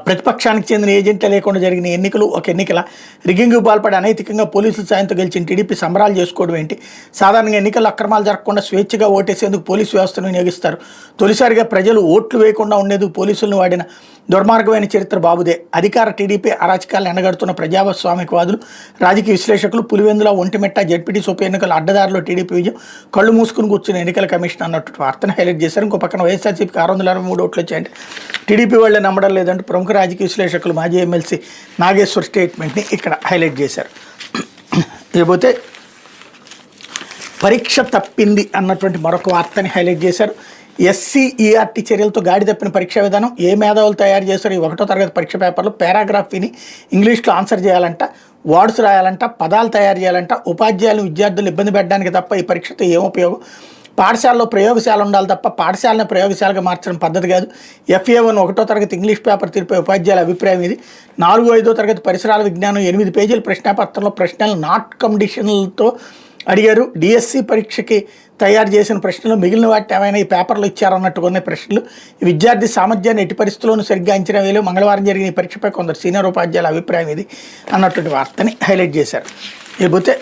ప్రతిపక్షానికి చెందిన ఏజెంట్లే లేకుండా జరిగిన ఎన్నికలు ఒక ఎన్నికల రిగ్గింగ్కు పాల్పడి అనైతికంగా పోలీసుల సాయంతో గెలిచిన టీడీపీ సంబరాలు చేసుకోవడం ఏంటి? సాధారణంగా ఎన్నికల్లో అక్రమాలు జరగకుండా స్వేచ్ఛగా ఓటేసేందుకు పోలీసు వ్యవస్థను వినియోగిస్తారు. తొలిసారిగా ప్రజలు ఓట్లు వేయకుండా ఉండేందుకు పోలీసులను వాడిన దుర్మార్గమైన చరిత్ర బాబుదే. అధికార టీడీపీ అరాచకాలను ఎండగడుతున్న ప్రజాస్వామికవాదులు, రాజకీయ విశ్లేషకులు పులివెందుల, ఒంటిమిట్ట జడ్పీటీసీ ఉప ఎన్నికల అడ్డదారిలో టీడీపీ విజయం కళ్ళు మూసుకుని కూర్చున్న ఎన్నికల కమిషన్ అన్నట్టు వార్తను హైలైట్ చేశారు. ఇంకో పక్కన వైఎస్ఆర్సీపీకి 623 ఓట్లు వచ్చాయంటే టీడీపీ వాళ్ళే నమ్మడం లేదంటే ప్రముఖ రాజకీయ విశ్లేషకులు మాజీ ఎమ్మెల్సీ నాగేశ్వర్ స్టేట్మెంట్ని ఇక్కడ హైలైట్ చేశారు. లేకపోతే పరీక్ష తప్పింది అన్నటువంటి మరొక వార్తని హైలైట్ చేశారు. ఎస్సీఈఆర్టీ చర్యలతో గాడి తప్పిన పరీక్షా విధానం, ఏ మేధావులు తయారు చేశారు ఈ 1వ తరగతి పరీక్ష పేపర్లు? పారాగ్రాఫ్ విని ఇంగ్లీష్లో ఆన్సర్ చేయాలంట, వర్డ్స్ రాయాలంట, పదాలు తయారు చేయాలంట. ఉపాధ్యాయులు విద్యార్థులు ఇబ్బంది పెట్టడానికి తప్ప ఈ పరీక్షతో ఏం ఉపయోగం? పాఠశాలలో ప్రయోగశాల ఉండాలి తప్ప పాఠశాలను ప్రయోగశాలగా మార్చడం పద్ధతి కాదు. FA1 1వ తరగతి ఇంగ్లీష్ పేపర్ తీర్పే ఉపాధ్యాయుల అభిప్రాయం ఇది. 4, 5వ తరగతి పరిసరాల విజ్ఞానం 8 పేజీల ప్రశ్నాపత్రంలో ప్రశ్నలు నాట్ కండిషన్లతో అడిగారు. డిఎస్సి పరీక్షకి తయారు చేసిన ప్రశ్నలు మిగిలిన వాటిని ఏమైనా ఈ పేపర్లు ఇచ్చారన్నట్టుగా ఉన్నాయి ప్రశ్నలు. విద్యార్థి సామర్థ్యాన్ని ఎట్టి పరిస్థితుల్లోనూ సరిగ్గా అంచనా వేయలేవు. మంగళవారం జరిగిన ఈ పరీక్షపై కొందరు సీనియర్ ఉపాధ్యాయుల అభిప్రాయం ఇది అన్నటువంటి వార్తని హైలైట్ చేశారు. లేకపోతే